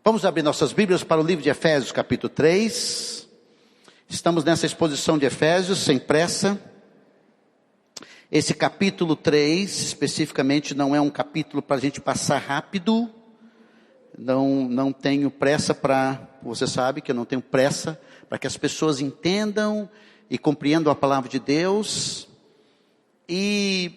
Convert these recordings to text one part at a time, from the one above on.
Vamos abrir nossas Bíblias para o livro de Efésios, capítulo 3. Estamos nessa exposição de Efésios, sem pressa. Esse capítulo 3, especificamente, não é um capítulo para a gente passar rápido. Não tenho pressa você sabe que eu não tenho pressa para que as pessoas entendam e compreendam a palavra de Deus. E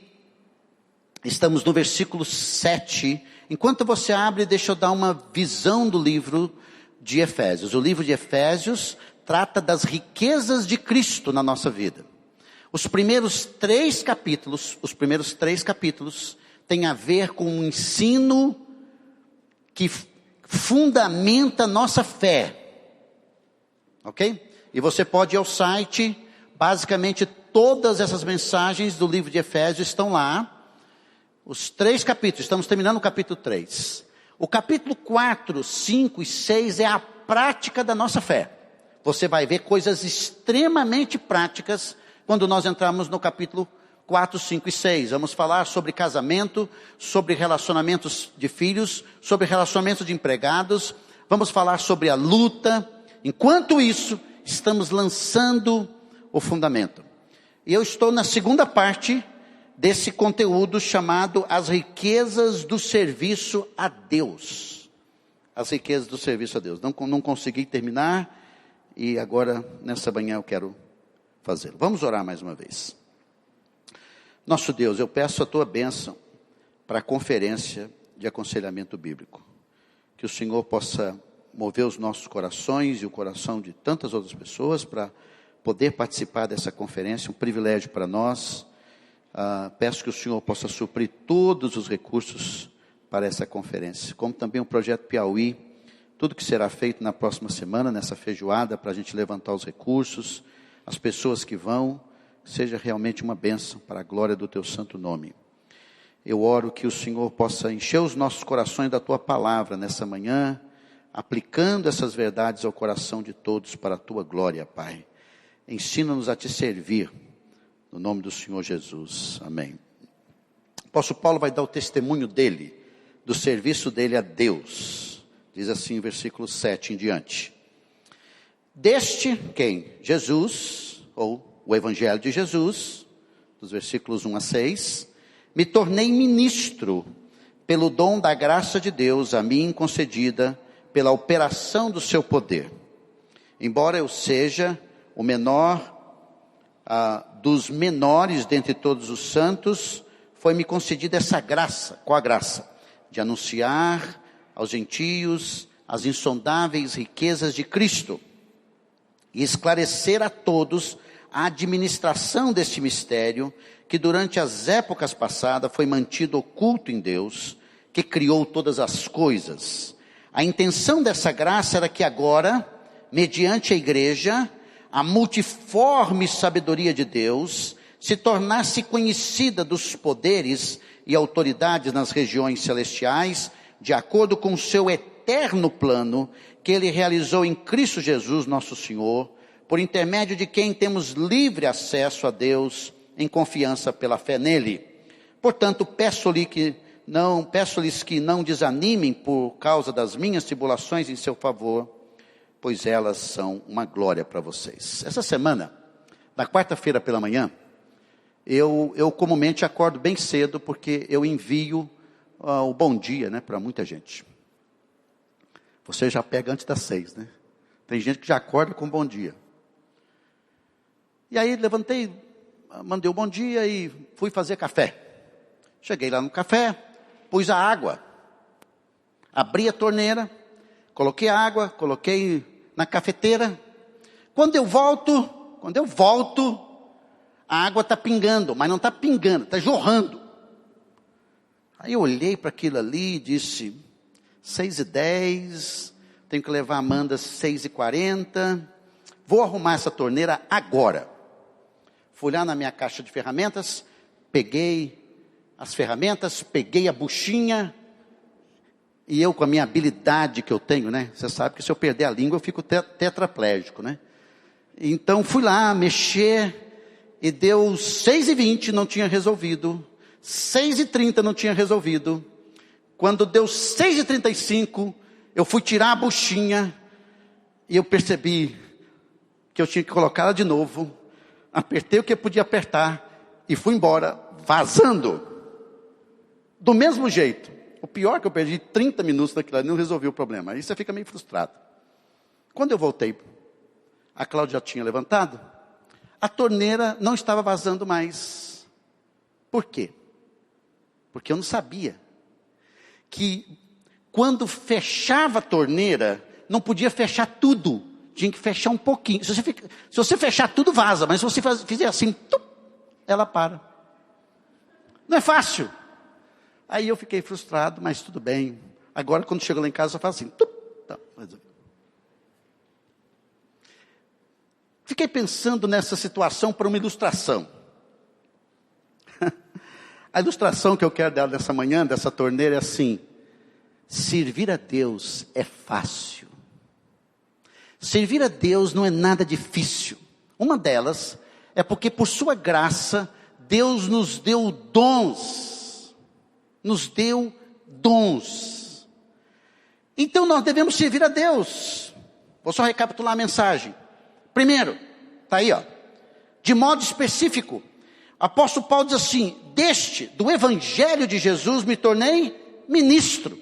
estamos no versículo 7. Enquanto você abre, deixa eu dar uma visão do livro de Efésios. O livro de Efésios trata das riquezas de Cristo na nossa vida. Os primeiros três capítulos têm a ver com um ensino que fundamenta nossa fé. Ok? E você pode ir ao site, basicamente todas essas mensagens do livro de Efésios estão lá. Os 3 capítulos, estamos terminando o capítulo 3. O capítulo 4, 5 e 6 é a prática da nossa fé. Você vai ver coisas extremamente práticas quando nós entramos no capítulo 4, 5 e 6. Vamos falar sobre casamento, sobre relacionamentos de filhos, sobre relacionamentos de empregados. Vamos falar sobre a luta. Enquanto isso, estamos lançando o fundamento. E eu estou na segunda parte desse conteúdo chamado As Riquezas do Serviço a Deus. As riquezas do serviço a Deus. Não consegui terminar e agora nessa manhã eu quero fazê-lo. Vamos orar mais uma vez. Nosso Deus, eu peço a tua bênção para a conferência de aconselhamento bíblico. Que o Senhor possa mover os nossos corações e o coração de tantas outras pessoas para poder participar dessa conferência, um privilégio para nós. Peço que o Senhor possa suprir todos os recursos para essa conferência, como também o projeto Piauí, tudo que será feito na próxima semana, nessa feijoada, para a gente levantar os recursos, as pessoas que vão, seja realmente uma bênção para a glória do teu santo nome. Eu oro que o Senhor possa encher os nossos corações da tua palavra nessa manhã, aplicando essas verdades ao coração de todos para a tua glória, Pai. Ensina-nos a te servir, no nome do Senhor Jesus, amém. O apóstolo Paulo vai dar o testemunho dele, do serviço dele a Deus. Diz assim, versículo 7 em diante. Deste, quem? Jesus, ou o Evangelho de Jesus, dos versículos 1 a 6, me tornei ministro, pelo dom da graça de Deus, a mim concedida, pela operação do seu poder. Embora eu seja o menor dos menores dentre todos os santos, foi-me concedida essa graça. Qual a graça? De anunciar aos gentios as insondáveis riquezas de Cristo e esclarecer a todos a administração deste mistério que durante as épocas passadas foi mantido oculto em Deus, que criou todas as coisas. A intenção dessa graça era que agora, mediante a igreja, a multiforme sabedoria de Deus se tornasse conhecida dos poderes e autoridades nas regiões celestiais, de acordo com o seu eterno plano que ele realizou em Cristo Jesus, nosso Senhor, por intermédio de quem temos livre acesso a Deus em confiança pela fé nele. Portanto, peço-lhes que não desanimem por causa das minhas tribulações em seu favor, pois elas são uma glória para vocês. Essa semana, na quarta-feira pela manhã, eu comumente acordo bem cedo, porque eu envio o bom dia, para muita gente. Você já pega antes das 6, né? Tem gente que já acorda com bom dia. E aí levantei, mandei o bom dia e fui fazer café. Cheguei lá no café, pus a água, abri a torneira, coloquei a água, coloquei na cafeteira. Quando eu volto, a água está pingando, mas não está pingando, está jorrando. Aí eu olhei para aquilo ali e disse, 6h10, tenho que levar a Amanda 6h40, vou arrumar essa torneira agora. Fui lá na minha caixa de ferramentas, peguei as ferramentas, peguei a buchinha, e eu com a minha habilidade que eu tenho, você sabe que se eu perder a língua eu fico tetraplégico, Então fui lá mexer, e deu 6h20, não tinha resolvido, 6h30 não tinha resolvido. Quando deu 6h35, eu fui tirar a buchinha e eu percebi que eu tinha que colocar ela de novo. Apertei o que eu podia apertar e fui embora, vazando. Do mesmo jeito. O pior é que eu perdi 30 minutos daquilo ali, não resolvi o problema. Aí você fica meio frustrado. Quando eu voltei, a Cláudia já tinha levantado, a torneira não estava vazando mais. Por quê? Porque eu não sabia que quando fechava a torneira, não podia fechar tudo. Tinha que fechar um pouquinho. Se você fechar tudo, vaza. Mas se você fizer assim, ela para. Não é fácil. Aí eu fiquei frustrado, mas tudo bem. Agora, quando chego lá em casa, eu faço assim. Tá, resolvi. Fiquei pensando nessa situação para uma ilustração. A ilustração que eu quero dar nessa manhã, dessa torneira, é assim. Servir a Deus é fácil. Servir a Deus não é nada difícil. Uma delas é porque por sua graça, Deus nos deu dons. Nos deu dons. Então nós devemos servir a Deus. Vou só recapitular a mensagem. Primeiro, está aí, ó. De modo específico, apóstolo Paulo diz assim: do evangelho de Jesus me tornei ministro.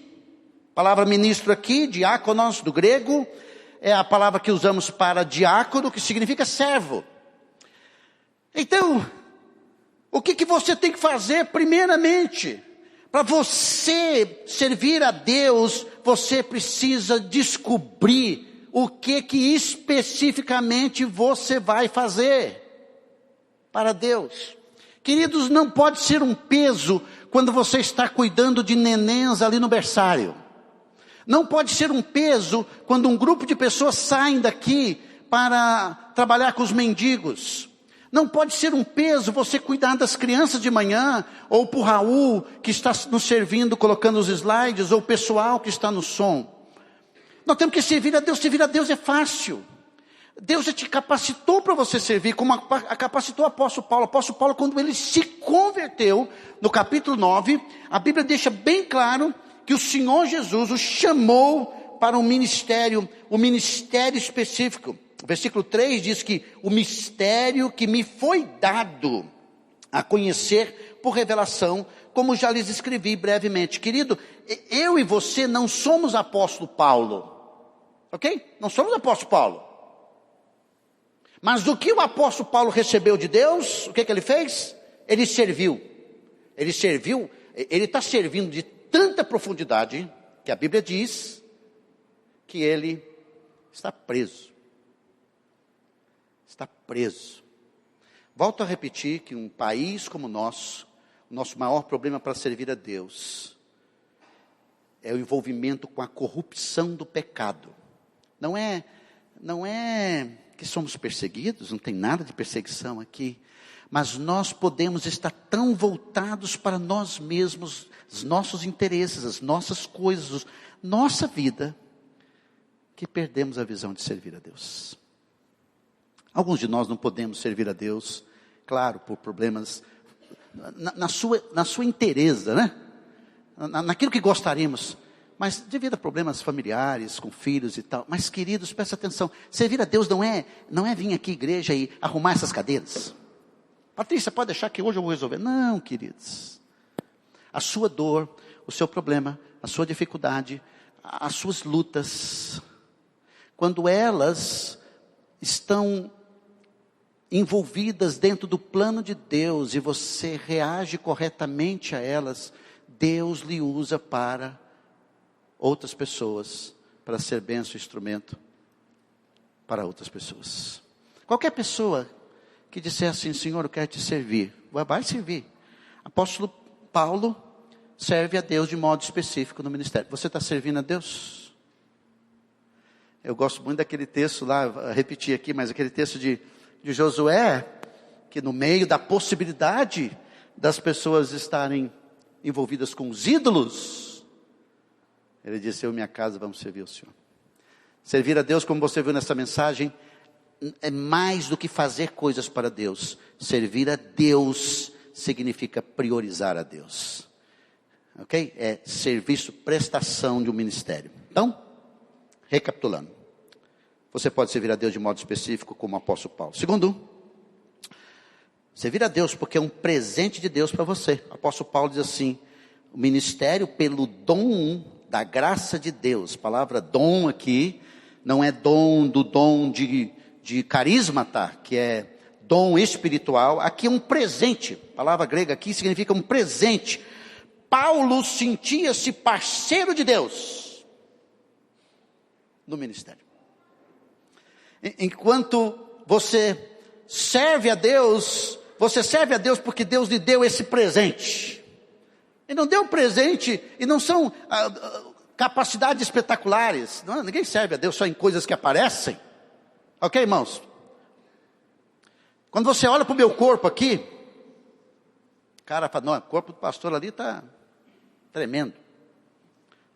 A palavra ministro aqui, diáconos, do grego, é a palavra que usamos para diácono, que significa servo. Então, o que você tem que fazer primeiramente? Para você servir a Deus, você precisa descobrir o que especificamente você vai fazer para Deus. Queridos, não pode ser um peso quando você está cuidando de nenéns ali no berçário. Não pode ser um peso quando um grupo de pessoas saem daqui para trabalhar com os mendigos. Não pode ser um peso você cuidar das crianças de manhã, ou para o Raul, que está nos servindo, colocando os slides, ou o pessoal que está no som. Nós temos que servir a Deus é fácil. Deus já te capacitou para você servir, como capacitou o apóstolo Paulo. O apóstolo Paulo, quando ele se converteu, no capítulo 9, a Bíblia deixa bem claro que o Senhor Jesus o chamou para um ministério específico. O versículo 3 diz que o mistério que me foi dado a conhecer por revelação, como já lhes escrevi brevemente. Querido, eu e você não somos apóstolo Paulo, ok? Não somos apóstolo Paulo. Mas o que o apóstolo Paulo recebeu de Deus, o que ele fez? Ele serviu. Ele está servindo de tanta profundidade, que a Bíblia diz que ele está preso. Está preso. Volto a repetir que um país como o nosso maior problema para servir a Deus é o envolvimento com a corrupção do pecado. Não é que somos perseguidos, não tem nada de perseguição aqui, mas nós podemos estar tão voltados para nós mesmos, os nossos interesses, as nossas coisas, nossa vida, que perdemos a visão de servir a Deus. Alguns de nós não podemos servir a Deus, claro, por problemas, na sua inteireza, né? Naquilo que gostaríamos, mas devido a problemas familiares, com filhos e tal. Mas queridos, presta atenção, servir a Deus não é vir aqui à igreja e arrumar essas cadeiras. Patrícia, pode deixar que hoje eu vou resolver. Não, queridos. A sua dor, o seu problema, a sua dificuldade, as suas lutas, quando elas estão envolvidas dentro do plano de Deus e você reage corretamente a elas, Deus lhe usa para outras pessoas, para ser bênção e instrumento para outras pessoas. Qualquer pessoa que disser assim: Senhor, eu quero te servir, vai servir. Apóstolo Paulo serve a Deus de modo específico no ministério. Você está servindo a Deus? Eu gosto muito daquele texto lá, repetir aqui, mas aquele texto de Josué, que no meio da possibilidade das pessoas estarem envolvidas com os ídolos, ele disse: eu e minha casa vamos servir ao Senhor. Servir a Deus, como você viu nessa mensagem, é mais do que fazer coisas para Deus. Servir a Deus significa priorizar a Deus, ok? É serviço, prestação de um ministério. Então, recapitulando, você pode servir a Deus de modo específico, como o apóstolo Paulo. Segundo, servir a Deus porque é um presente de Deus para você. O apóstolo Paulo diz assim: o ministério pelo dom da graça de Deus. A palavra dom aqui não é dom de carisma, tá? Que é dom espiritual. Aqui é um presente. A palavra grega aqui significa um presente. Paulo sentia-se parceiro de Deus no ministério. Enquanto você serve a Deus, você serve a Deus porque Deus lhe deu esse presente. Ele não deu presente, e não são capacidades espetaculares. Não, ninguém serve a Deus só em coisas que aparecem. Ok, irmãos? Quando você olha para o meu corpo aqui, o cara fala: não, o corpo do pastor ali está tremendo.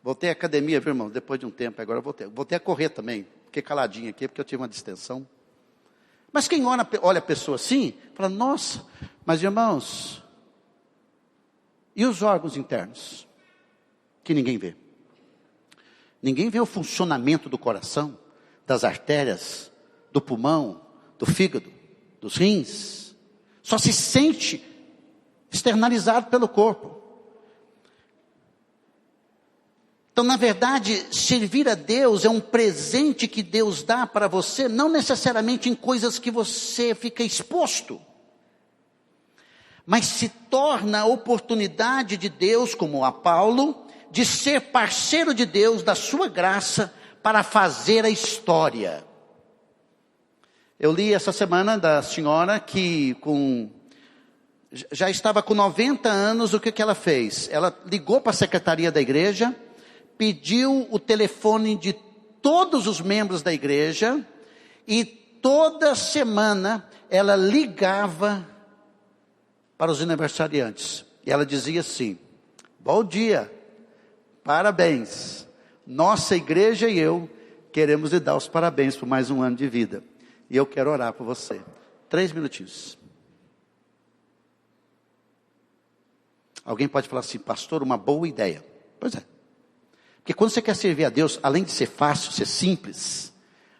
Voltei à academia, viu, irmão? Depois de um tempo, agora voltei a correr também. Fiquei caladinho aqui, porque eu tive uma distensão. Mas quem olha a pessoa assim, fala: nossa, mas irmãos, e os órgãos internos? Que ninguém vê. Ninguém vê o funcionamento do coração, das artérias, do pulmão, do fígado, dos rins. Só se sente externalizado pelo corpo. Então, na verdade, servir a Deus é um presente que Deus dá para você, não necessariamente em coisas que você fica exposto, mas se torna a oportunidade de Deus, como a Paulo, de ser parceiro de Deus, da sua graça, para fazer a história. Eu li essa semana da senhora que já estava com 90 anos. O que ela fez? Ela ligou para a secretaria da igreja, pediu o telefone de todos os membros da igreja, e toda semana ela ligava para os aniversariantes. E ela dizia assim: bom dia, parabéns, nossa igreja e eu queremos lhe dar os parabéns por mais um ano de vida. E eu quero orar por você. 3 minutinhos. Alguém pode falar assim: pastor, uma boa ideia. Pois é. Porque quando você quer servir a Deus, além de ser fácil, ser simples,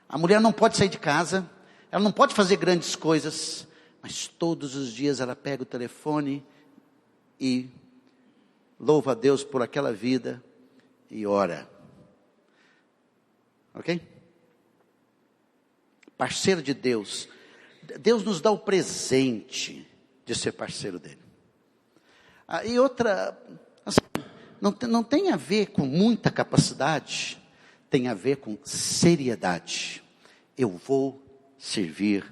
a mulher não pode sair de casa, ela não pode fazer grandes coisas, mas todos os dias ela pega o telefone e louva a Deus por aquela vida e ora. Ok? Parceiro de Deus. Deus nos dá o presente de ser parceiro dele. E outra, assim, não tem a ver com muita capacidade, tem a ver com seriedade. Eu vou servir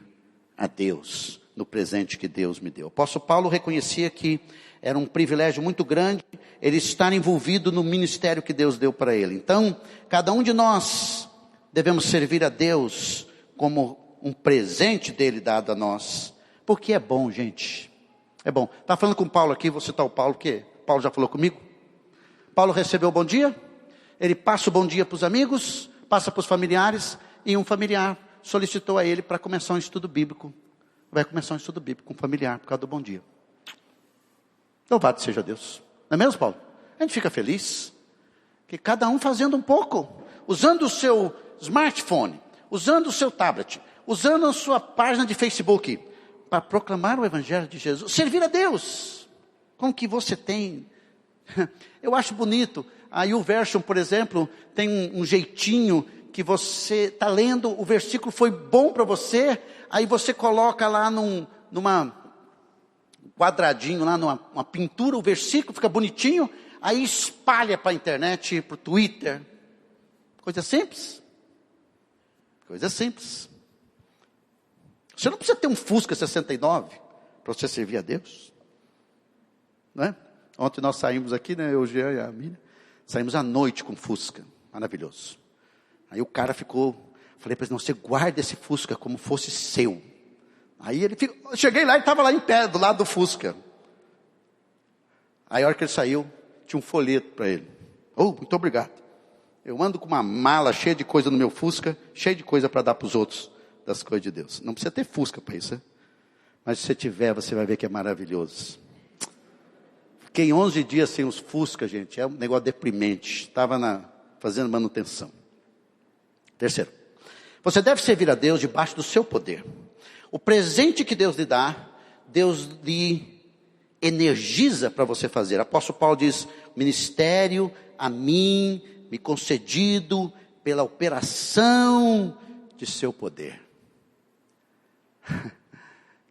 a Deus no presente que Deus me deu. O apóstolo Paulo reconhecia que era um privilégio muito grande ele estar envolvido no ministério que Deus deu para ele. Então, cada um de nós devemos servir a Deus como um presente dele dado a nós, porque é bom, gente. É bom. Está falando com o Paulo aqui, vou citar o Paulo, que Paulo já falou comigo. Paulo recebeu o bom dia, ele passa o bom dia para os amigos, passa para os familiares, e um familiar solicitou a ele para começar um estudo bíblico. Vai começar um estudo bíblico com um familiar por causa do bom dia. Louvado seja Deus. Não é mesmo, Paulo? A gente fica feliz que cada um fazendo um pouco, usando o seu smartphone, usando o seu tablet, usando a sua página de Facebook, para proclamar o Evangelho de Jesus, servir a Deus, com o que você tem. Eu acho bonito. Aí o verso, por exemplo, tem um jeitinho que você está lendo, o versículo foi bom para você, aí você coloca lá numa quadradinho, lá numa pintura, o versículo fica bonitinho, aí espalha para a internet, para o Twitter. Coisa simples. Coisa simples. Você não precisa ter um Fusca 69 para você servir a Deus. Não é? Ontem nós saímos aqui, né, eu, Jean e a Miriam, saímos à noite com Fusca, maravilhoso. Aí o cara ficou, falei para ele: não, você guarda esse Fusca como fosse seu. Aí ele ficou, cheguei lá e estava lá em pé, do lado do Fusca. Aí a hora que ele saiu, tinha um folheto para ele. Oh, muito obrigado. Eu ando com uma mala cheia de coisa no meu Fusca, cheia de coisa para dar para os outros, das coisas de Deus. Não precisa ter Fusca para isso, né? Mas se você tiver, você vai ver que é maravilhoso. Fiquei 11 dias sem os Fusca, gente. É um negócio deprimente. Estava fazendo manutenção. Terceiro, você deve servir a Deus debaixo do seu poder. O presente que Deus lhe dá, Deus lhe energiza para você fazer. O apóstolo Paulo diz: ministério a mim me concedido pela operação de seu poder.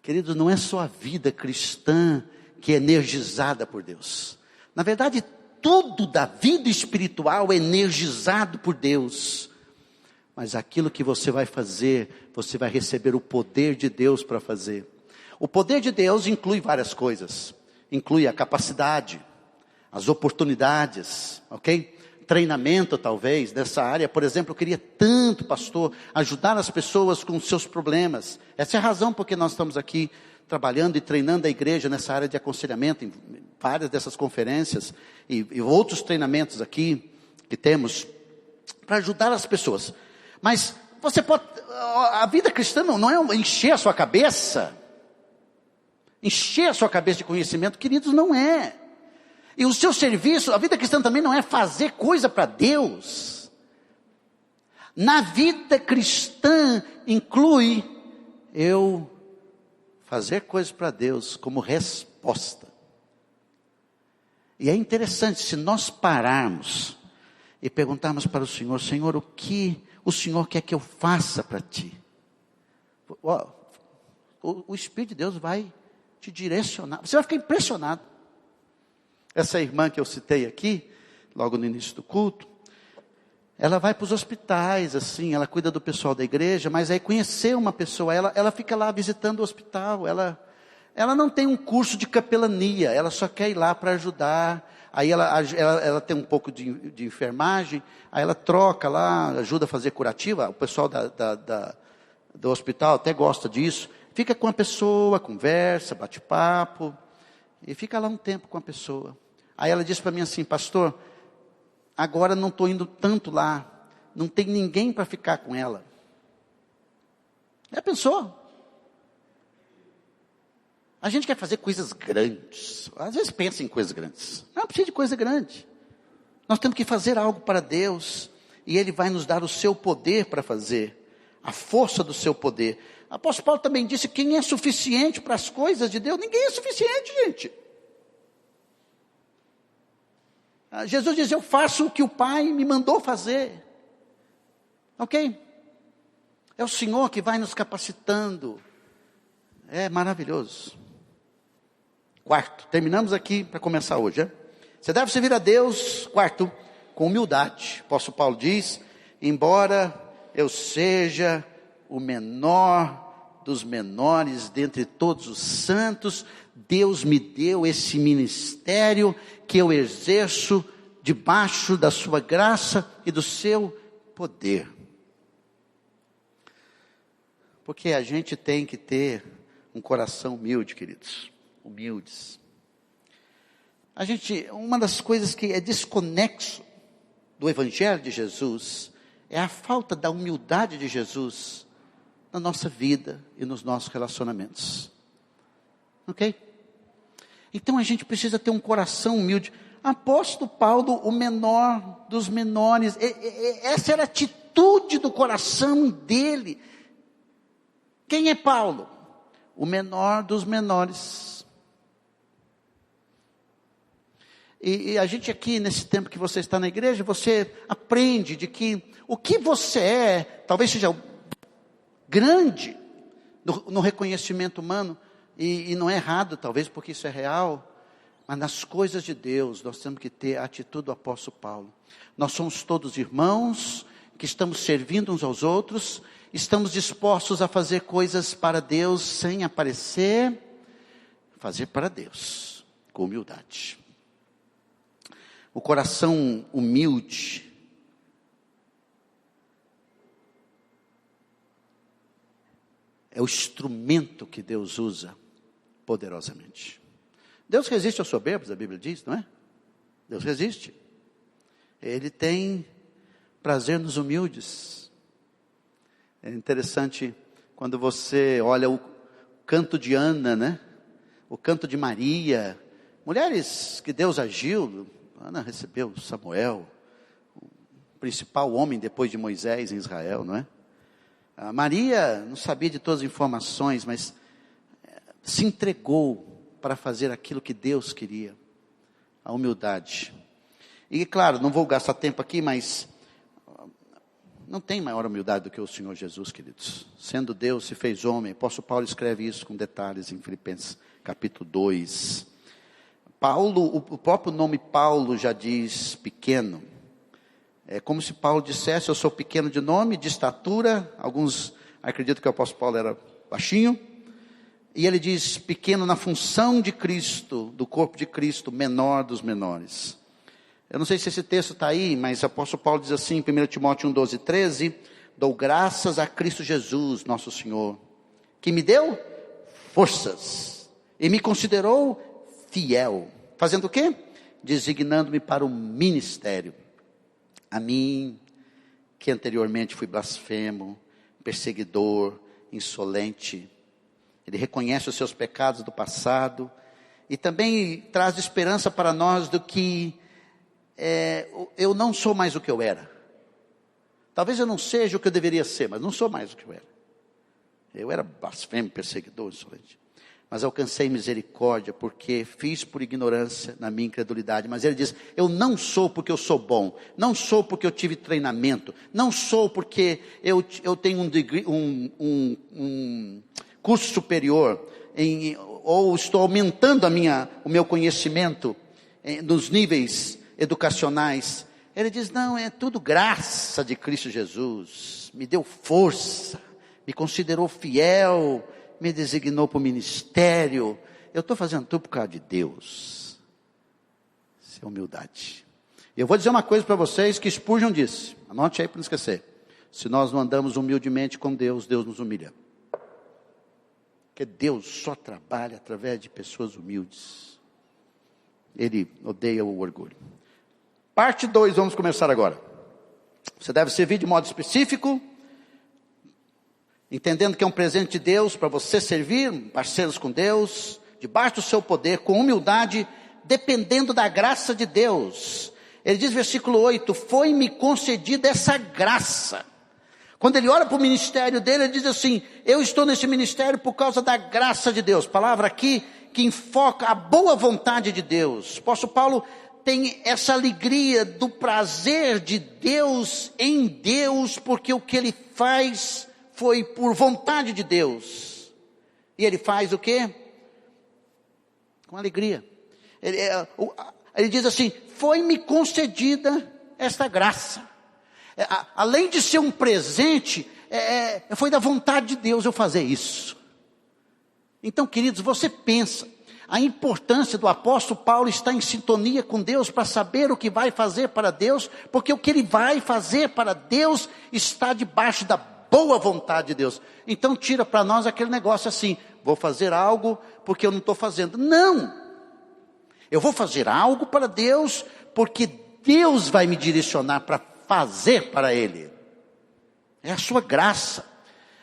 Queridos, não é só a vida cristã que é energizada por Deus. Na verdade, tudo da vida espiritual é energizado por Deus. Mas aquilo que você vai fazer, você vai receber o poder de Deus para fazer. O poder de Deus inclui várias coisas. Inclui a capacidade, as oportunidades, ok? Treinamento talvez, nessa área. Por exemplo, eu queria tanto, pastor, ajudar as pessoas com seus problemas. Essa é a razão porque nós estamos aqui trabalhando e treinando a igreja nessa área de aconselhamento, em várias dessas conferências e outros treinamentos aqui que temos, para ajudar as pessoas. Mas você pode, a vida cristã não é encher a sua cabeça, de conhecimento, queridos, não é. E o seu serviço, a vida cristã também não é fazer coisa para Deus. Na vida cristã inclui eu fazer coisas para Deus como resposta. E é interessante, se nós pararmos e perguntarmos para o Senhor: Senhor, o que o Senhor quer que eu faça para Ti? O Espírito de Deus vai te direcionar. Você vai ficar impressionado. Essa irmã que eu citei aqui, logo no início do culto, ela vai para os hospitais, assim, ela cuida do pessoal da igreja, mas aí conheceu uma pessoa, ela fica lá visitando o hospital, ela não tem um curso de capelania, ela só quer ir lá para ajudar. Aí ela tem um pouco de enfermagem, aí ela troca lá, ajuda a fazer curativa. O pessoal do hospital até gosta disso. Fica com a pessoa, conversa, bate papo, e fica lá um tempo com a pessoa. Aí ela disse para mim assim: pastor, agora não estou indo tanto lá, não tem ninguém para ficar com ela. Já pensou? A gente quer fazer coisas grandes, às vezes pensa em coisas grandes, não precisa de coisa grande. Nós temos que fazer algo para Deus, e Ele vai nos dar o seu poder para fazer, a força do seu poder. O apóstolo Paulo também disse: quem é suficiente para as coisas de Deus? Ninguém é suficiente, gente. Jesus diz: eu faço o que o Pai me mandou fazer. Ok? É o Senhor que vai nos capacitando. É maravilhoso. Quarto, terminamos aqui para começar hoje. Você deve servir a Deus, quarto, com humildade. O apóstolo Paulo diz: embora eu seja o menor dos menores dentre todos os santos, Deus me deu esse ministério que eu exerço debaixo da sua graça e do seu poder. Porque a gente tem que ter um coração humilde, queridos. Humildes. Uma das coisas que é desconexo do Evangelho de Jesus é a falta da humildade de Jesus na nossa vida e nos nossos relacionamentos. Ok? Então a gente precisa ter um coração humilde. Apóstolo Paulo, o menor dos menores, essa era a atitude do coração dele. Quem é Paulo? O menor dos menores. E a gente aqui, nesse tempo que você está na igreja, você aprende de que o que você é, talvez seja grande no reconhecimento humano, e não é errado, talvez, porque isso é real, mas nas coisas de Deus, nós temos que ter a atitude do apóstolo Paulo. Nós somos todos irmãos, que estamos servindo uns aos outros, estamos dispostos a fazer coisas para Deus, sem aparecer, fazer para Deus, com humildade. O coração humilde é o instrumento que Deus usa poderosamente. Deus resiste aos soberbos, a Bíblia diz, não é? Deus resiste. Ele tem prazer nos humildes. É interessante quando você olha o canto de Ana, né? O canto de Maria. Mulheres que Deus agiu. Ana recebeu Samuel, principal homem depois de Moisés em Israel, não é? Maria não sabia de todas as informações, mas se entregou para fazer aquilo que Deus queria, a humildade. E claro, não vou gastar tempo aqui, mas não tem maior humildade do que o Senhor Jesus, queridos. Sendo Deus, se fez homem. O apóstolo Paulo escreve isso com detalhes em Filipenses capítulo 2. Paulo, o próprio nome Paulo já diz pequeno. É como se Paulo dissesse: eu sou pequeno de nome, de estatura. Alguns acreditam que o apóstolo Paulo era baixinho. E ele diz pequeno na função de Cristo, do corpo de Cristo, menor dos menores. Eu não sei se esse texto está aí, mas o apóstolo Paulo diz assim, em 1 Timóteo 1, 12, 13, dou graças a Cristo Jesus, nosso Senhor, que me deu forças e me considerou fiel. Fazendo o quê? Designando-me para o ministério. A mim, que anteriormente fui blasfemo, perseguidor, insolente. Ele reconhece os seus pecados do passado e também traz esperança para nós do que eu não sou mais o que eu era. Talvez eu não seja o que eu deveria ser, mas não sou mais o que eu era. Eu era blasfemo, perseguidor, insolente. Mas alcancei misericórdia porque fiz por ignorância na minha incredulidade. Mas ele diz, eu não sou porque eu sou bom. Não sou porque eu tive treinamento. Não sou porque eu tenho um curso superior. Ou estou aumentando o meu conhecimento nos níveis educacionais. Ele diz, não, é tudo graça de Cristo Jesus. Me deu força. Me considerou fiel. Me designou para o ministério. Eu estou fazendo tudo por causa de Deus. Isso é humildade. Eu vou dizer uma coisa para vocês que Spurgeon disse. Anote aí para não esquecer. Se nós não andamos humildemente com Deus, Deus nos humilha. Porque Deus só trabalha através de pessoas humildes. Ele odeia o orgulho. Parte 2, vamos começar agora. Você deve servir de modo específico, entendendo que é um presente de Deus para você servir, parceiros com Deus, debaixo do seu poder, com humildade, dependendo da graça de Deus. Ele diz, versículo 8, foi-me concedida essa graça. Quando ele olha para o ministério dele, ele diz assim, eu estou nesse ministério por causa da graça de Deus. Palavra aqui que enfoca a boa vontade de Deus. O apóstolo Paulo tem essa alegria do prazer de Deus em Deus, porque o que ele faz foi por vontade de Deus. E ele faz o quê? Com alegria. Ele diz assim, foi-me concedida esta graça. Além de ser um presente, foi da vontade de Deus eu fazer isso. Então, queridos, você pensa, a importância do apóstolo Paulo está em sintonia com Deus para saber o que vai fazer para Deus, porque o que ele vai fazer para Deus está debaixo da boa vontade de Deus. Então tira para nós aquele negócio assim, vou fazer algo porque eu não estou fazendo. Não! Eu vou fazer algo para Deus porque Deus vai me direcionar para fazer para Ele. É a sua graça.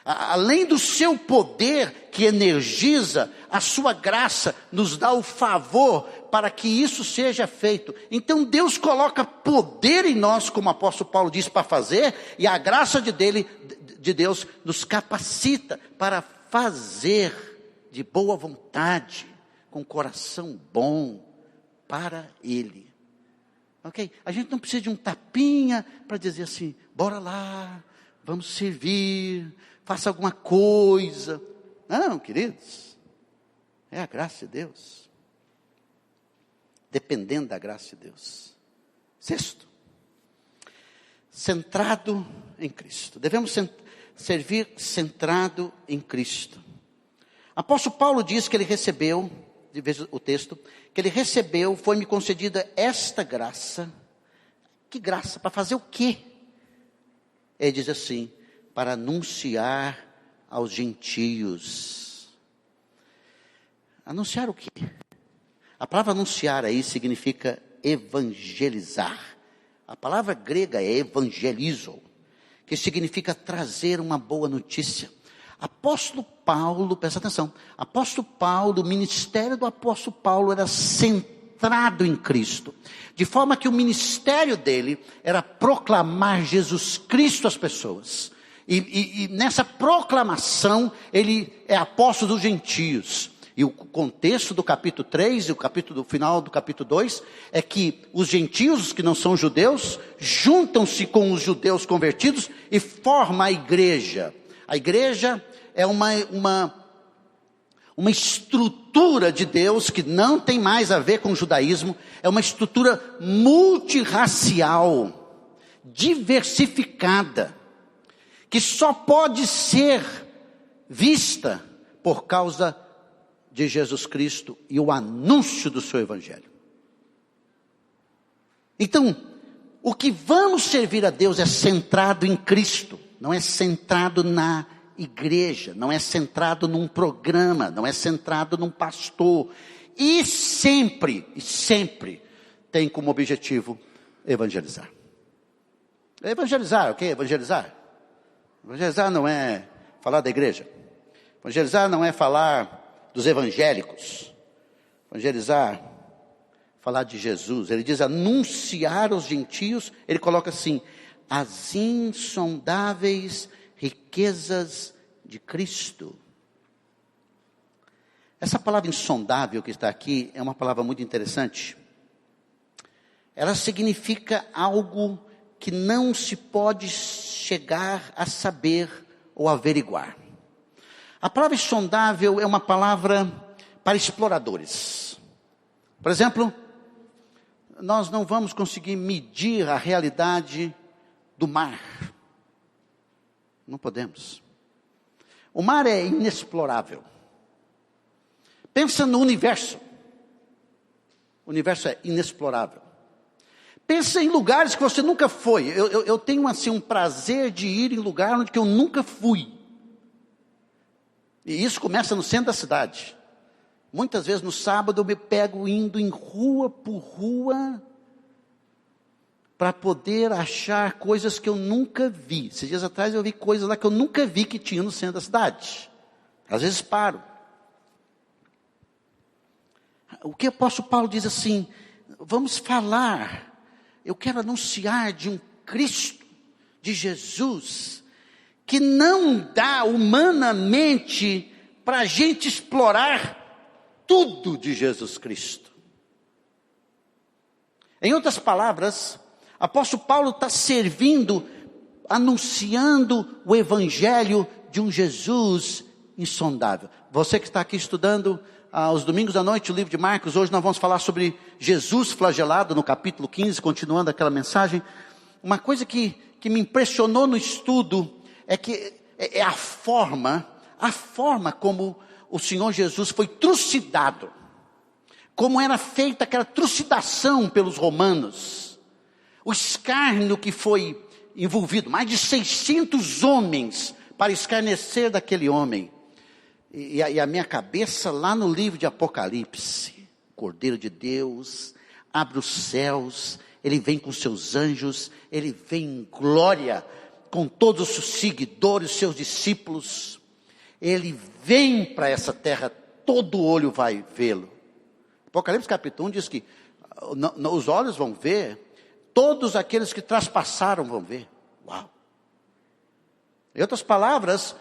Além do seu poder que energiza, a sua graça nos dá o favor para que isso seja feito. Então Deus coloca poder em nós, como o apóstolo Paulo diz, para fazer, e a graça de Deus nos capacita para fazer de boa vontade, com coração bom, para Ele. Ok? A gente não precisa de um tapinha para dizer assim, bora lá, vamos servir, faça alguma coisa. Não, queridos, é a graça de Deus. Dependendo da graça de Deus. Sexto, centrado em Cristo. Devemos servir centrado em Cristo. Apóstolo Paulo diz que ele recebeu, veja o texto, que ele recebeu, foi-me concedida esta graça. Que graça? Para fazer o quê? Ele diz assim, para anunciar aos gentios. Anunciar o quê? A palavra anunciar aí significa evangelizar. A palavra grega é evangelizo, que significa trazer uma boa notícia. Apóstolo Paulo, presta atenção, apóstolo Paulo, o ministério do apóstolo Paulo era centrado centrado em Cristo. De forma que o ministério dele era proclamar Jesus Cristo às pessoas. E nessa proclamação, ele é apóstolo dos gentios. E o contexto do capítulo 3 e do final do capítulo 2 é que os gentios que não são judeus juntam-se com os judeus convertidos e formam a igreja. A igreja é uma estrutura de Deus que não tem mais a ver com o judaísmo, é uma estrutura multirracial, diversificada, que só pode ser vista por causa de Jesus Cristo e o anúncio do seu evangelho. Então, o que vamos servir a Deus é centrado em Cristo, não é centrado na igreja, não é centrado num programa, não é centrado num pastor, e sempre tem como objetivo evangelizar. Evangelizar, o que é evangelizar? Evangelizar não é falar da igreja, evangelizar não é falar dos evangélicos, evangelizar, falar de Jesus. Ele diz anunciar aos gentios, ele coloca assim, as insondáveis riquezas de Cristo. Essa palavra insondável que está aqui é uma palavra muito interessante. Ela significa algo que não se pode chegar a saber ou averiguar. A palavra insondável é uma palavra para exploradores. Por exemplo, nós não vamos conseguir medir a realidade do mar. Não podemos. O mar é inexplorável. Pensa no universo. O universo é inexplorável. Pensa em lugares que você nunca foi. Eu tenho assim um prazer de ir em lugar onde eu nunca fui. E isso começa no centro da cidade. Muitas vezes no sábado eu me pego indo em rua por rua para poder achar coisas que eu nunca vi. Esses dias atrás eu vi coisas lá que eu nunca vi que tinha no centro da cidade. Às vezes paro. O que o apóstolo Paulo diz assim, vamos falar, eu quero anunciar de um Cristo, de Jesus, que não dá humanamente para a gente explorar tudo de Jesus Cristo. Em outras palavras, o apóstolo Paulo está servindo, anunciando o evangelho de um Jesus insondável. Você que está aqui estudando aos domingos à noite o livro de Marcos, hoje nós vamos falar sobre Jesus flagelado no capítulo 15, continuando aquela mensagem. Uma coisa que me impressionou no estudo é que é a forma como o Senhor Jesus foi trucidado, como era feita aquela trucidação pelos romanos, o escárnio que foi envolvido, mais de 600 homens para escarnecer daquele homem, e a minha cabeça lá no livro de Apocalipse, Cordeiro de Deus, abre os céus, ele vem com seus anjos, ele vem em glória, com todos os seus seguidores, seus discípulos, ele vem para essa terra, todo olho vai vê-lo. Apocalipse capítulo 1 diz que os olhos vão ver, todos aqueles que traspassaram vão ver. Uau! Em outras palavras,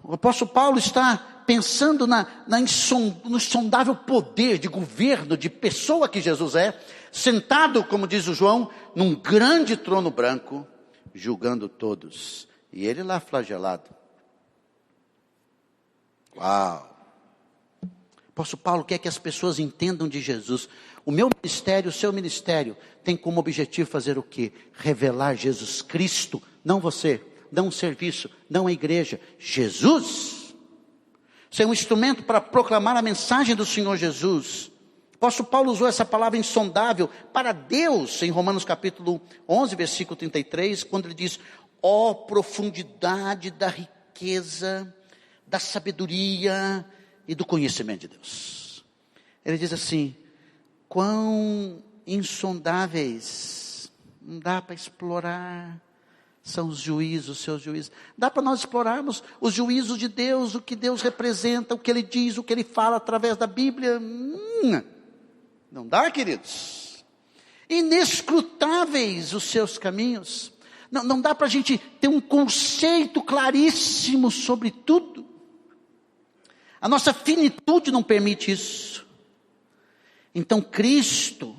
o apóstolo Paulo está pensando no insondável poder de governo, de pessoa que Jesus é, sentado, como diz o João, num grande trono branco, julgando todos. E ele lá flagelado. Uau! O apóstolo Paulo quer que as pessoas entendam de Jesus. O meu ministério, o seu ministério, tem como objetivo fazer o quê? Revelar Jesus Cristo, não você, não um serviço, não a igreja, Jesus. Ser um instrumento para proclamar a mensagem do Senhor Jesus. O apóstolo Paulo usou essa palavra insondável para Deus, em Romanos capítulo 11, versículo 33, quando ele diz, ó profundidade da riqueza, da sabedoria e do conhecimento de Deus. Ele diz assim, quão insondáveis, não dá para explorar, são os juízos, os seus juízos. Dá para nós explorarmos os juízos de Deus, o que Deus representa, o que Ele diz, o que Ele fala através da Bíblia? Não dá, queridos? Inescrutáveis os seus caminhos. Não dá para a gente ter um conceito claríssimo sobre tudo. A nossa finitude não permite isso. Então Cristo,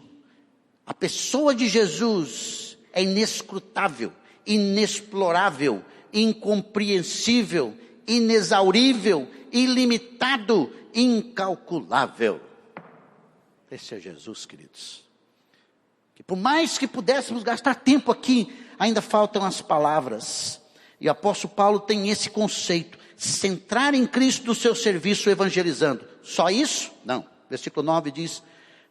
a pessoa de Jesus, é inescrutável, inexplorável, incompreensível, inexaurível, ilimitado, incalculável. Esse é Jesus, queridos. Que por mais que pudéssemos gastar tempo aqui, ainda faltam as palavras. E o apóstolo Paulo tem esse conceito: centrar em Cristo o seu serviço evangelizando. Só isso? Não. Versículo 9 diz: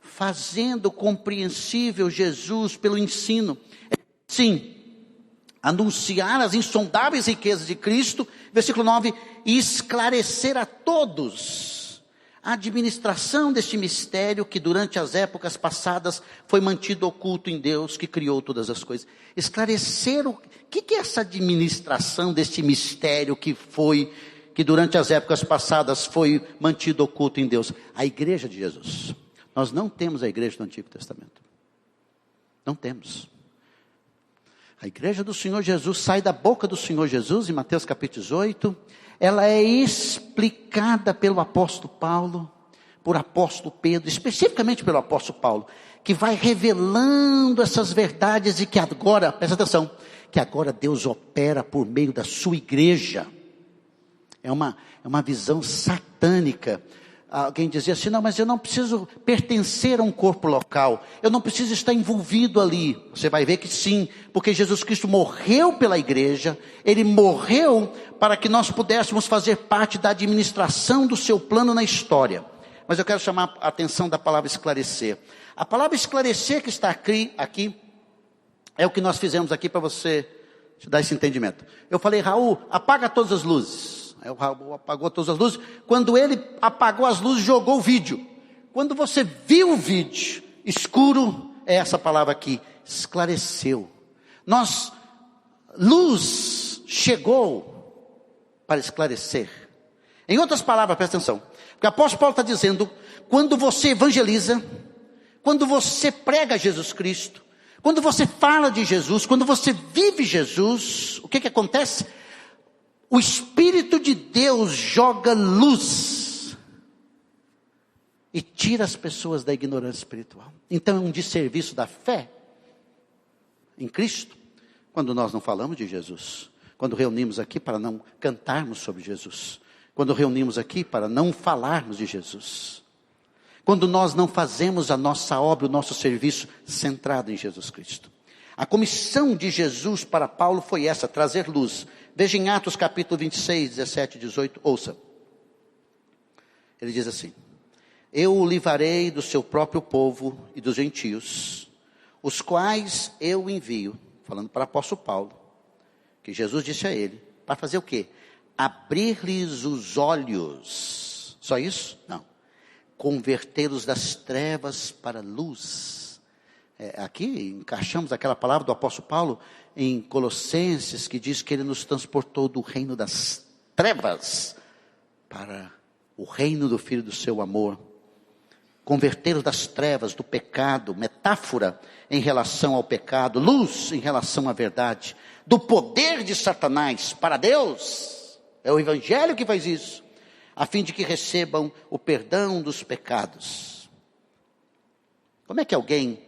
fazendo compreensível Jesus pelo ensino. Sim, anunciar as insondáveis riquezas de Cristo. Versículo 9: e esclarecer a todos a administração deste mistério que durante as épocas passadas foi mantido oculto em Deus que criou todas as coisas. Esclarecer o que é essa administração deste mistério que durante as épocas passadas foi mantido oculto em Deus. A igreja de Jesus. Nós não temos a igreja do Antigo Testamento. Não temos. A igreja do Senhor Jesus sai da boca do Senhor Jesus, em Mateus capítulo 18, ela é explicada pelo apóstolo Paulo, por apóstolo Pedro, especificamente pelo apóstolo Paulo, que vai revelando essas verdades e que agora, presta atenção, que agora Deus opera por meio da sua igreja. É uma visão satânica. Alguém dizia assim: não, mas eu não preciso pertencer a um corpo local, eu não preciso estar envolvido ali. Você vai ver que sim, porque Jesus Cristo morreu pela igreja, Ele morreu para que nós pudéssemos fazer parte da administração do seu plano na história. Mas eu quero chamar a atenção da palavra esclarecer. A palavra esclarecer que está aqui é o que nós fizemos aqui para você te dar esse entendimento. Eu falei: Raul, apaga todas as luzes. Aí o Raul apagou todas as luzes. Quando ele apagou as luzes, jogou o vídeo. Quando você viu o vídeo escuro, é essa palavra aqui: esclareceu. Luz chegou para esclarecer. Em outras palavras, presta atenção, porque o apóstolo Paulo está dizendo: quando você evangeliza, quando você prega Jesus Cristo, quando você fala de Jesus, quando você vive Jesus, o que acontece? O Espírito de Deus joga luz e tira as pessoas da ignorância espiritual. Então é um desserviço da fé em Cristo quando nós não falamos de Jesus, quando reunimos aqui para não cantarmos sobre Jesus, quando reunimos aqui para não falarmos de Jesus, quando nós não fazemos a nossa obra, o nosso serviço centrado em Jesus Cristo. A comissão de Jesus para Paulo foi essa: trazer luz. Veja em Atos capítulo 26, 17 e 18, ouça. Ele diz assim: eu o livrarei do seu próprio povo e dos gentios, os quais eu envio, falando para o apóstolo Paulo, que Jesus disse a ele, para fazer o quê? Abrir-lhes os olhos. Só isso? Não. Convertê-los das trevas para a luz. Aqui encaixamos aquela palavra do apóstolo Paulo em Colossenses, que diz que ele nos transportou do reino das trevas para o reino do Filho do seu amor. Convertê-los das trevas, do pecado, metáfora em relação ao pecado, luz em relação à verdade, do poder de Satanás para Deus. É o Evangelho que faz isso, a fim de que recebam o perdão dos pecados. Como é que alguém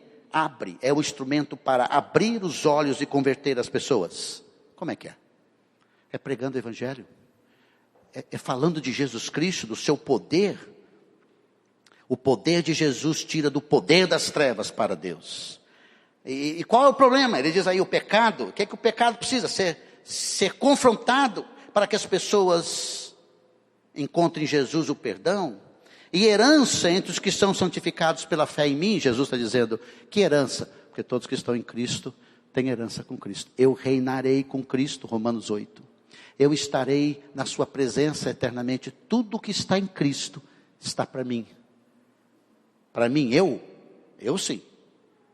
é o instrumento para abrir os olhos e converter as pessoas? Como é que é? É pregando o Evangelho, é falando de Jesus Cristo, do seu poder. O poder de Jesus tira do poder das trevas para Deus. E qual é o problema? Ele diz aí: o pecado. O que é que o pecado precisa? Ser confrontado para que as pessoas encontrem em Jesus o perdão. E herança entre os que são santificados pela fé em mim. Jesus está dizendo: que herança? Porque todos que estão em Cristo têm herança com Cristo. Eu reinarei com Cristo, Romanos 8. Eu estarei na sua presença eternamente. Tudo que está em Cristo está para mim. Para mim, eu sim.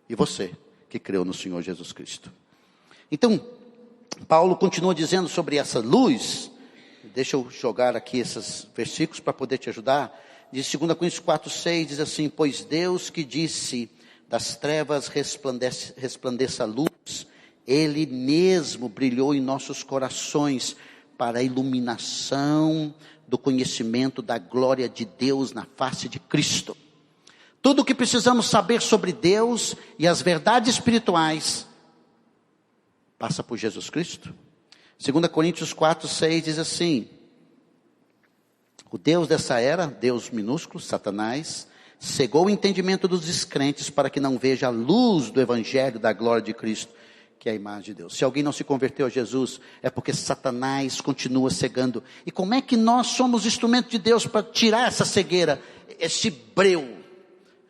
E você que creu no Senhor Jesus Cristo. Então, Paulo continua dizendo sobre essa luz. Deixa eu jogar aqui esses versículos para poder te ajudar. de 2 Coríntios 4:6 diz assim: pois Deus que disse, das trevas resplandeça a luz, Ele mesmo brilhou em nossos corações para a iluminação do conhecimento da glória de Deus na face de Cristo. Tudo o que precisamos saber sobre Deus e as verdades espirituais passa por Jesus Cristo. 2 Coríntios 4:6 diz assim: o Deus dessa era, Deus minúsculo, Satanás, cegou o entendimento dos descrentes para que não veja a luz do evangelho da glória de Cristo, que é a imagem de Deus. Se alguém não se converteu a Jesus, é porque Satanás continua cegando. E como é que nós somos instrumento de Deus para tirar essa cegueira, esse breu?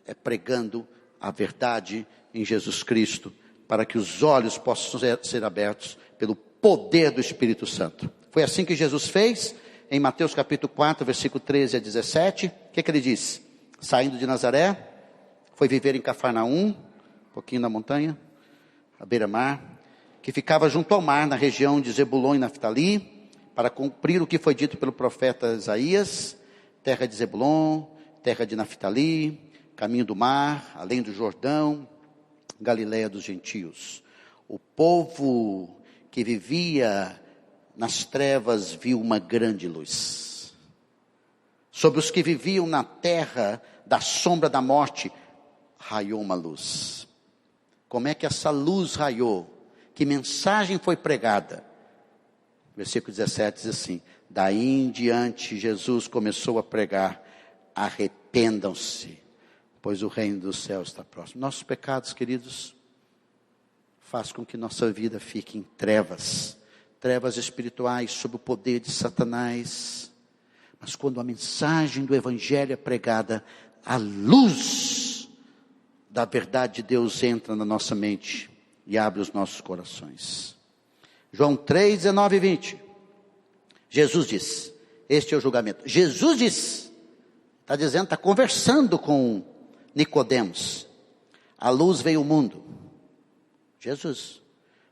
É pregando a verdade em Jesus Cristo, para que os olhos possam ser abertos pelo poder do Espírito Santo. Foi assim que Jesus fez. Em Mateus capítulo 4, versículo 13 a 17, o que ele disse? Saindo de Nazaré, foi viver em Cafarnaum, um pouquinho na montanha, à beira-mar, que ficava junto ao mar, na região de Zebulon e Naftali, para cumprir o que foi dito pelo profeta Isaías: terra de Zebulon, terra de Naftali, caminho do mar, além do Jordão, Galileia dos gentios. O povo que vivia nas trevas viu uma grande luz. Sobre os que viviam na terra da sombra da morte, raiou uma luz. Como é que essa luz raiou? Que mensagem foi pregada? Versículo 17 diz assim: daí em diante Jesus começou a pregar: arrependam-se, pois o reino dos céus está próximo. Nossos pecados, queridos, faz com que nossa vida fique em trevas espirituais, sob o poder de Satanás. Mas quando a mensagem do evangelho é pregada, a luz da verdade de Deus entra na nossa mente e abre os nossos corações. João 3, 19 e 20. Jesus diz, este é o julgamento. Jesus diz, está dizendo, está conversando com Nicodemos. A luz veio ao mundo. Jesus.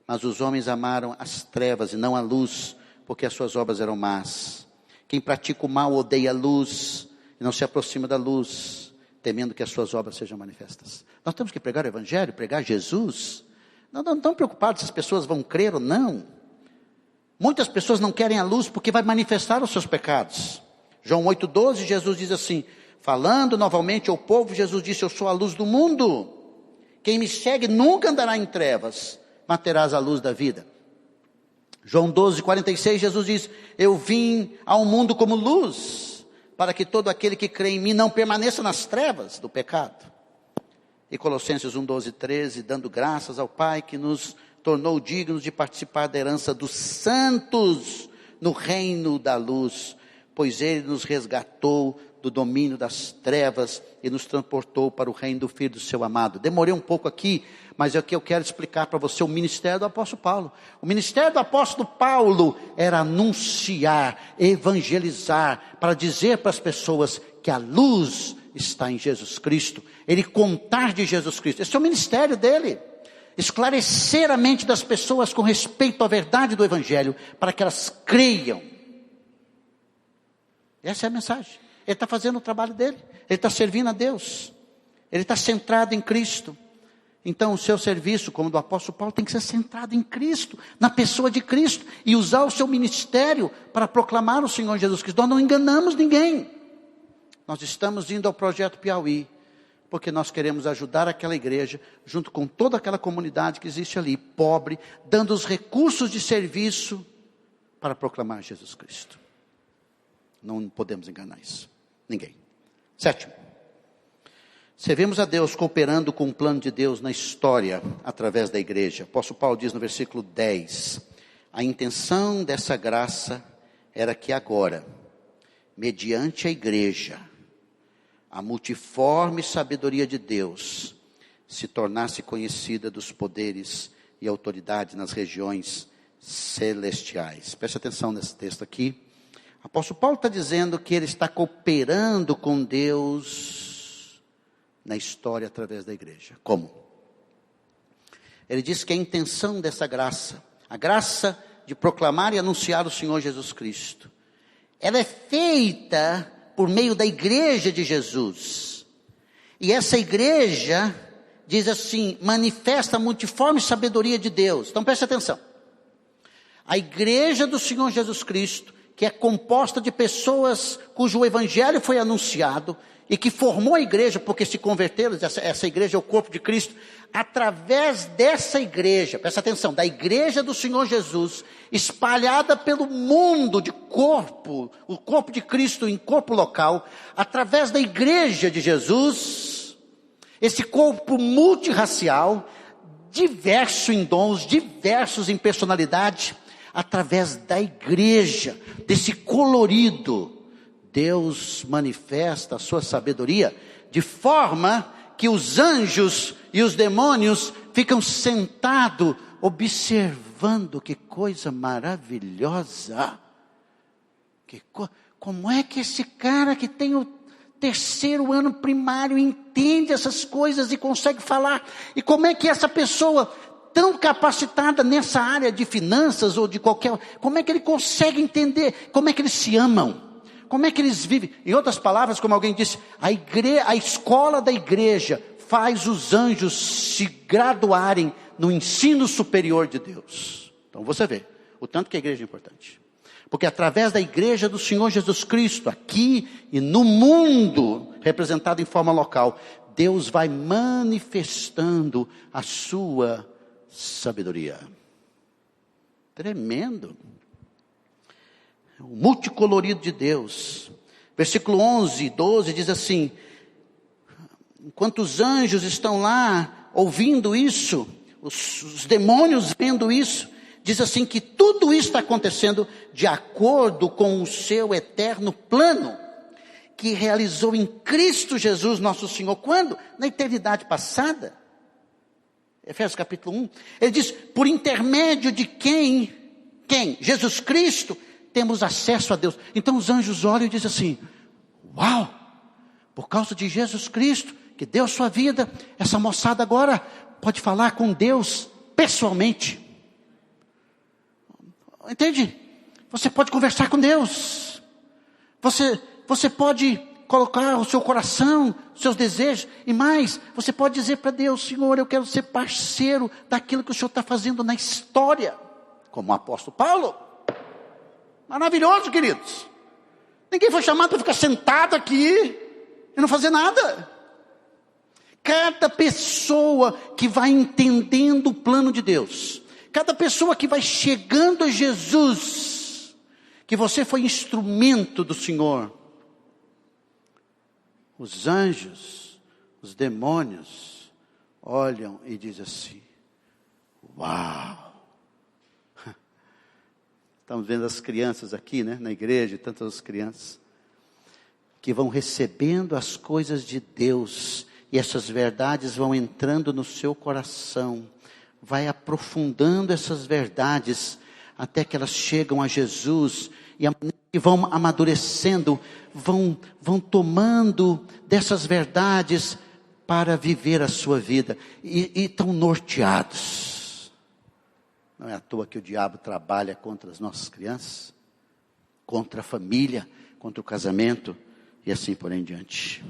Mas os homens amaram as trevas e não a luz, porque as suas obras eram más. Quem pratica o mal odeia a luz e não se aproxima da luz, temendo que as suas obras sejam manifestas. Nós temos que pregar o evangelho, pregar Jesus. Não estamos preocupados se as pessoas vão crer ou não. Muitas pessoas não querem a luz porque vai manifestar os seus pecados. João 8,12, Jesus diz assim, falando novamente ao povo, Jesus disse: eu sou a luz do mundo. Quem me segue nunca andará em trevas, mas terás a luz da vida. João 12:46, Jesus diz: eu vim ao mundo como luz, para que todo aquele que crê em mim não permaneça nas trevas do pecado. E Colossenses 1:12-13, dando graças ao Pai que nos tornou dignos de participar da herança dos santos no reino da luz, pois Ele nos resgatou do domínio das trevas e nos transportou para o reino do Filho do seu amado. Demorei um pouco aqui, mas é o que eu quero explicar para você, o ministério do apóstolo Paulo. O ministério do apóstolo Paulo era anunciar, evangelizar, para dizer para as pessoas que a luz está em Jesus Cristo, ele contar de Jesus Cristo. Esse é o ministério dele, esclarecer a mente das pessoas com respeito à verdade do evangelho, para que elas creiam. Essa é a mensagem. Ele está fazendo o trabalho dele, ele está servindo a Deus, ele está centrado em Cristo. Então o seu serviço, como do apóstolo Paulo, tem que ser centrado em Cristo, na pessoa de Cristo, e usar o seu ministério para proclamar o Senhor Jesus Cristo. Nós não enganamos ninguém. Nós estamos indo ao Projeto Piauí, porque nós queremos ajudar aquela igreja, junto com toda aquela comunidade que existe ali, pobre, dando os recursos de serviço para proclamar Jesus Cristo. Não podemos enganar isso. Ninguém. 7. Servimos a Deus cooperando com o plano de Deus na história, através da igreja. O apóstolo Paulo diz no versículo 10, a intenção dessa graça era que agora, mediante a igreja, a multiforme sabedoria de Deus se tornasse conhecida dos poderes e autoridades nas regiões celestiais. Preste atenção nesse texto aqui. O apóstolo Paulo está dizendo que ele está cooperando com Deus na história através da igreja. Como? Ele diz que a intenção dessa graça, a graça de proclamar e anunciar o Senhor Jesus Cristo, ela é feita por meio da igreja de Jesus. E essa igreja, diz assim, manifesta a multiforme sabedoria de Deus. Então preste atenção. A igreja do Senhor Jesus Cristo, que é composta de pessoas cujo evangelho foi anunciado, e que formou a igreja porque se converteram, essa igreja é o corpo de Cristo, através dessa igreja, presta atenção, da igreja do Senhor Jesus, espalhada pelo mundo de corpo, o corpo de Cristo em corpo local, através da igreja de Jesus, esse corpo multirracial, diverso em dons, diversos em personalidade, através da igreja, desse colorido, Deus manifesta a sua sabedoria, de forma que os anjos e os demônios ficam sentados, observando. Que coisa maravilhosa. Como é que esse cara que tem o terceiro ano primário entende essas coisas e consegue falar? E como é que essa pessoa tão capacitada nessa área de finanças ou de qualquer... Como é que ele consegue entender? Como é que eles se amam? Como é que eles vivem? Em outras palavras, como alguém disse, a escola da igreja faz os anjos se graduarem no ensino superior de Deus. Então você vê o tanto que a igreja é importante. Porque através da igreja do Senhor Jesus Cristo, aqui e no mundo, representado em forma local, Deus vai manifestando a sua sabedoria. Tremendo. O multicolorido de Deus. Versículo 11 e 12 diz assim: enquanto os anjos estão lá ouvindo isso, os demônios vendo isso, diz assim que tudo isso está acontecendo de acordo com o seu eterno plano, que realizou em Cristo Jesus nosso Senhor. Quando? Na eternidade passada. Efésios capítulo 1. Ele diz, por intermédio de quem? Quem? Jesus Cristo. Temos acesso a Deus. Então os anjos olham e dizem assim: uau, por causa de Jesus Cristo, que deu sua vida, essa moçada agora pode falar com Deus pessoalmente. Entende? Você pode conversar com Deus. Você pode colocar o seu coração, os seus desejos, e mais, você pode dizer para Deus: Senhor, eu quero ser parceiro daquilo que o Senhor está fazendo na história. Como o apóstolo Paulo. Maravilhoso, queridos. Ninguém foi chamado para ficar sentado aqui e não fazer nada. Cada pessoa que vai entendendo o plano de Deus, cada pessoa que vai chegando a Jesus, que você foi instrumento do Senhor, os anjos, os demônios, olham e dizem assim: uau! Estamos vendo as crianças aqui, né, na igreja, tantas crianças, que vão recebendo as coisas de Deus, e essas verdades vão entrando no seu coração, vai aprofundando essas verdades, até que elas chegam a Jesus, e vão amadurecendo, vão tomando dessas verdades para viver a sua vida, e estão norteados. Não é à toa que o diabo trabalha contra as nossas crianças, contra a família, contra o casamento, e assim por aí em diante.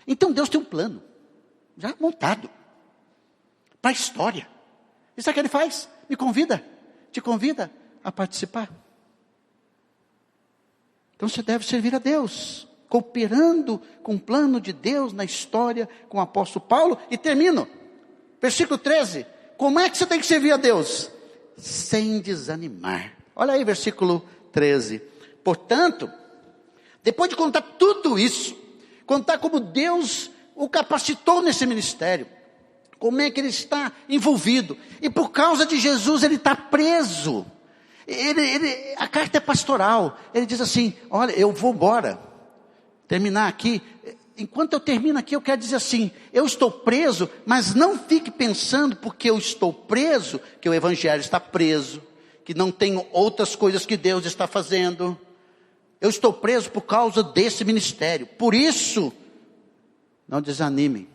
Então Deus tem um plano, já montado, para a história. Isso é o que Ele faz, te convida a participar. Então você deve servir a Deus, cooperando com o plano de Deus na história, com o apóstolo Paulo. E termino, versículo 13, como é que você tem que servir a Deus? Sem desanimar. Olha aí, versículo 13. Portanto, depois de contar tudo isso, contar como Deus o capacitou nesse ministério, como é que ele está envolvido, e por causa de Jesus ele está preso. A carta é pastoral, ele diz assim: olha, eu vou embora, terminar aqui. Enquanto eu termino aqui, eu quero dizer assim: eu estou preso, mas não fique pensando porque eu estou preso, que o evangelho está preso, que não tenho outras coisas que Deus está fazendo. Eu estou preso por causa desse ministério. Por isso, não desanimem.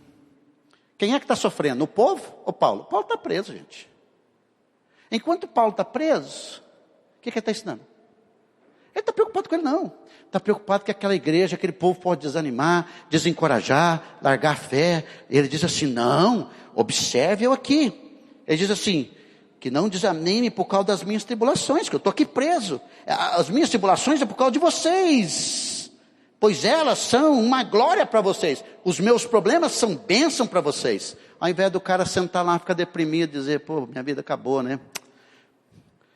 Quem é que está sofrendo? O povo ou Paulo? Paulo está preso, gente. Enquanto Paulo está preso, o que ele está ensinando? Ele está preocupado com ele não. Está preocupado que aquela igreja, aquele povo pode desanimar, desencorajar, largar a fé. Ele diz assim, não, observe eu aqui. Ele diz assim, que não desanime por causa das minhas tribulações, que eu estou aqui preso. As minhas tribulações é por causa de vocês, pois elas são uma glória para vocês. Os meus problemas são bênção para vocês. Ao invés do cara sentar lá, ficar deprimido, dizer, pô, minha vida acabou, né?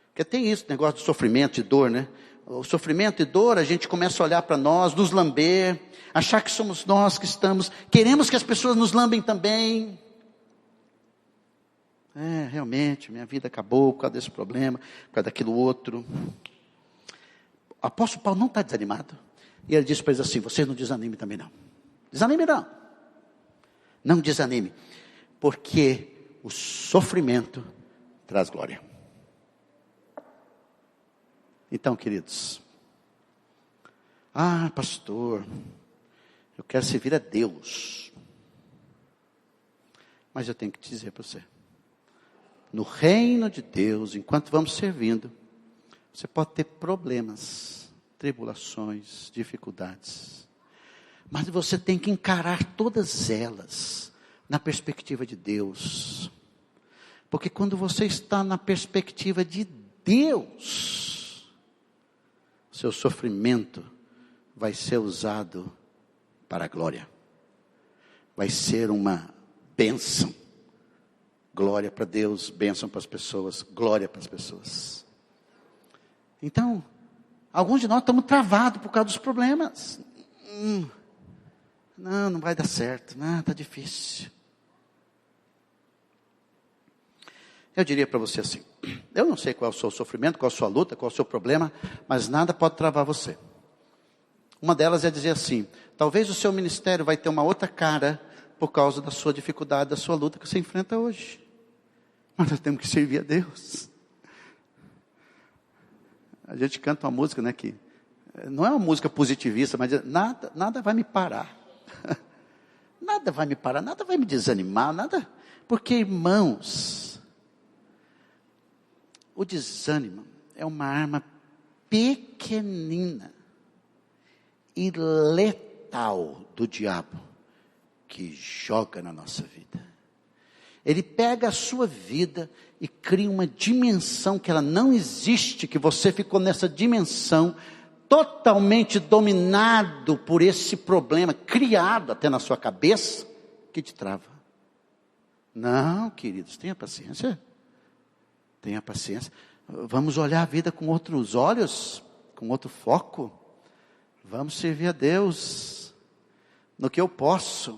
Porque tem isso, negócio de sofrimento e dor, né? O sofrimento e dor, a gente começa a olhar para nós, nos lamber, achar que somos nós que estamos, queremos que as pessoas nos lambem também. Realmente, minha vida acabou por causa desse problema, por causa daquilo outro. O apóstolo Paulo não está desanimado. E ele diz para eles assim, vocês não desanimem também não. Desanime não. Não desanime. Porque o sofrimento traz glória. Então, queridos. Pastor, eu quero servir a Deus. Mas eu tenho que te dizer para você. No reino de Deus, enquanto vamos servindo, você pode ter problemas, tribulações, dificuldades. Mas você tem que encarar todas elas na perspectiva de Deus. Porque quando você está na perspectiva de Deus, seu sofrimento vai ser usado para a glória. Vai ser uma bênção. Glória para Deus, bênção para as pessoas, glória para as pessoas. Então, alguns de nós estamos travados por causa dos problemas. Não vai dar certo, está difícil. Eu diria para você assim, eu não sei qual é o seu sofrimento, qual é a sua luta, qual é o seu problema, mas nada pode travar você. Uma delas é dizer assim, talvez o seu ministério vai ter uma outra cara por causa da sua dificuldade, da sua luta que você enfrenta hoje. Mas nós temos que servir a Deus. A gente canta uma música, né, que não é uma música positivista, mas nada vai me parar. Nada vai me parar, nada vai me desanimar, nada. Porque, irmãos, o desânimo é uma arma pequenina e letal do diabo que joga na nossa vida. Ele pega a sua vida e cria uma dimensão que ela não existe, que você ficou nessa dimensão, totalmente dominado por esse problema, criado até na sua cabeça, que te trava. Não, queridos, tenha paciência. Tenha paciência. Vamos olhar a vida com outros olhos, com outro foco. Vamos servir a Deus no que eu posso,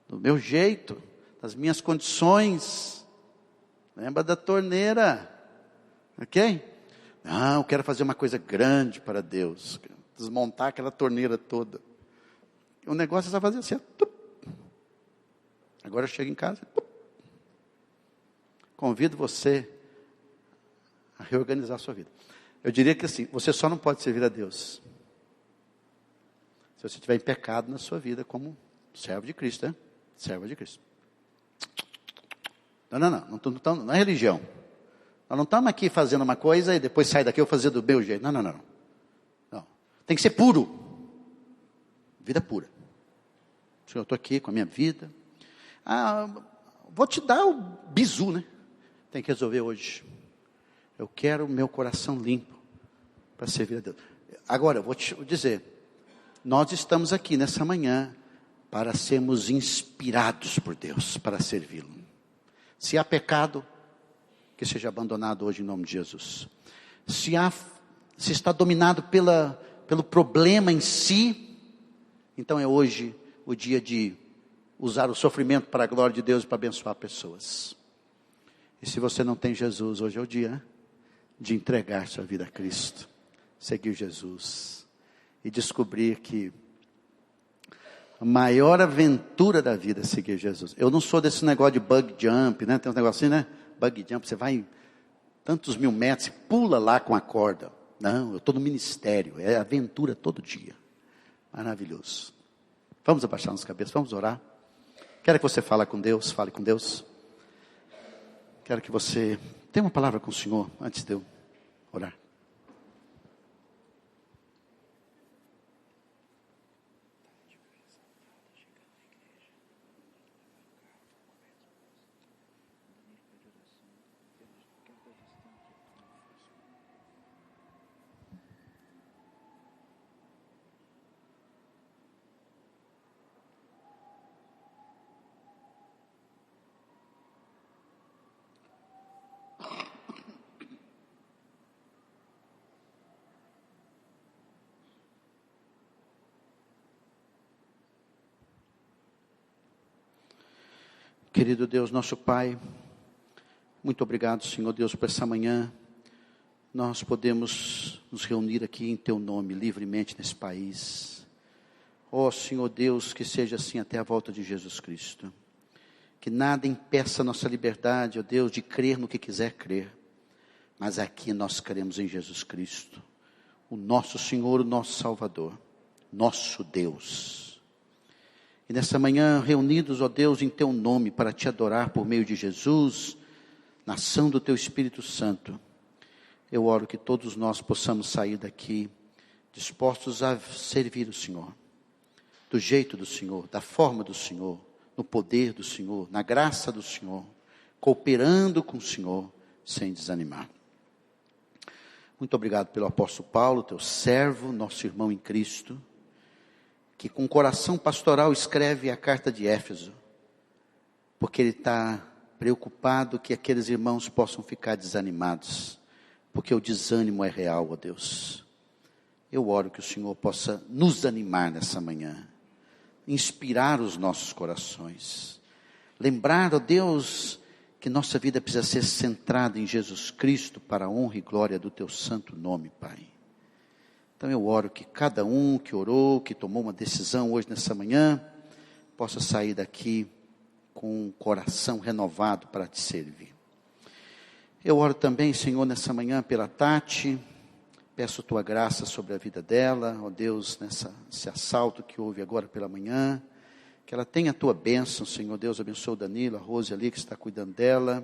do meu jeito, das minhas condições. Lembra da torneira, ok? Não, eu quero fazer uma coisa grande para Deus, desmontar aquela torneira toda. O negócio é só fazer assim, agora eu chego em casa, convido você a reorganizar a sua vida. Eu diria que assim, você só não pode servir a Deus se você estiver em pecado na sua vida como servo de Cristo, né? Servo de Cristo. Não é religião. Nós não estamos aqui fazendo uma coisa e depois sai daqui eu fazer do meu jeito. Não. Tem que ser puro. Vida pura. Eu estou aqui com a minha vida. Vou te dar o bizu, né? Tem que resolver hoje. Eu quero o meu coração limpo para servir a Deus. Agora, eu vou te dizer. Nós estamos aqui nessa manhã para sermos inspirados por Deus, para servi-lo. Se há pecado, que seja abandonado hoje em nome de Jesus. Se está dominado pelo problema em si, então é hoje o dia de usar o sofrimento para a glória de Deus e para abençoar pessoas. E se você não tem Jesus, hoje é o dia de entregar sua vida a Cristo, seguir Jesus e descobrir que a maior aventura da vida é seguir Jesus. Eu não sou desse negócio de bug jump, né? Tem um negocinho, né? Bug jump, você vai tantos mil metros, pula lá com a corda. Não, eu estou no ministério, é aventura todo dia. Maravilhoso. Vamos abaixar nossa cabeça, vamos orar. Quero que você fale com Deus. Quero que você tenha uma palavra com o Senhor, antes de eu orar. Querido Deus, nosso Pai, muito obrigado, Senhor Deus, por essa manhã. Nós podemos nos reunir aqui em Teu nome, livremente nesse país. Ó Senhor Deus, que seja assim até a volta de Jesus Cristo. Que nada impeça a nossa liberdade, ó Deus, de crer no que quiser crer. Mas aqui nós cremos em Jesus Cristo, o nosso Senhor, o nosso Salvador, nosso Deus. E nessa manhã, reunidos, ó Deus, em Teu nome, para Te adorar por meio de Jesus, na ação do Teu Espírito Santo, eu oro que todos nós possamos sair daqui dispostos a servir o Senhor, do jeito do Senhor, da forma do Senhor, no poder do Senhor, na graça do Senhor, cooperando com o Senhor, sem desanimar. Muito obrigado pelo apóstolo Paulo, teu servo, nosso irmão em Cristo, que com coração pastoral escreve a carta de Éfeso, porque ele está preocupado que aqueles irmãos possam ficar desanimados, porque o desânimo é real, ó Deus. Eu oro que o Senhor possa nos animar nessa manhã, inspirar os nossos corações, lembrar, ó Deus, que nossa vida precisa ser centrada em Jesus Cristo para a honra e glória do Teu santo nome, Pai. Então eu oro que cada um que orou, que tomou uma decisão hoje nessa manhã, possa sair daqui com um coração renovado para Te servir. Eu oro também, Senhor, nessa manhã pela Tati, peço Tua graça sobre a vida dela, ó Deus, nesse assalto que houve agora pela manhã, que ela tenha a Tua bênção, Senhor Deus, abençoe o Danilo, a Rose ali que está cuidando dela,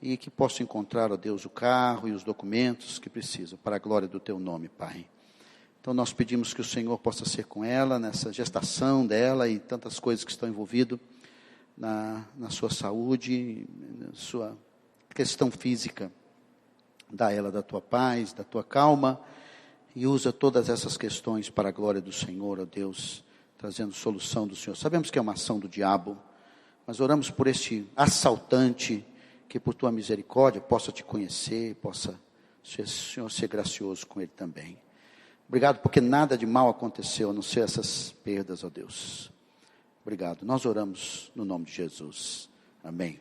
e que possa encontrar, ó Deus, o carro e os documentos que precisam, para a glória do Teu nome, Pai. Então nós pedimos que o Senhor possa ser com ela, nessa gestação dela e tantas coisas que estão envolvidas na sua saúde, na sua questão física. Dá ela da Tua paz, da Tua calma, e usa todas essas questões para a glória do Senhor, ó Deus, trazendo solução do Senhor. Sabemos que é uma ação do diabo, mas oramos por este assaltante, que por Tua misericórdia possa Te conhecer, possa o Senhor ser gracioso com ele também. Obrigado porque nada de mal aconteceu, a não ser essas perdas, ó Deus. Obrigado. Nós oramos no nome de Jesus. Amém.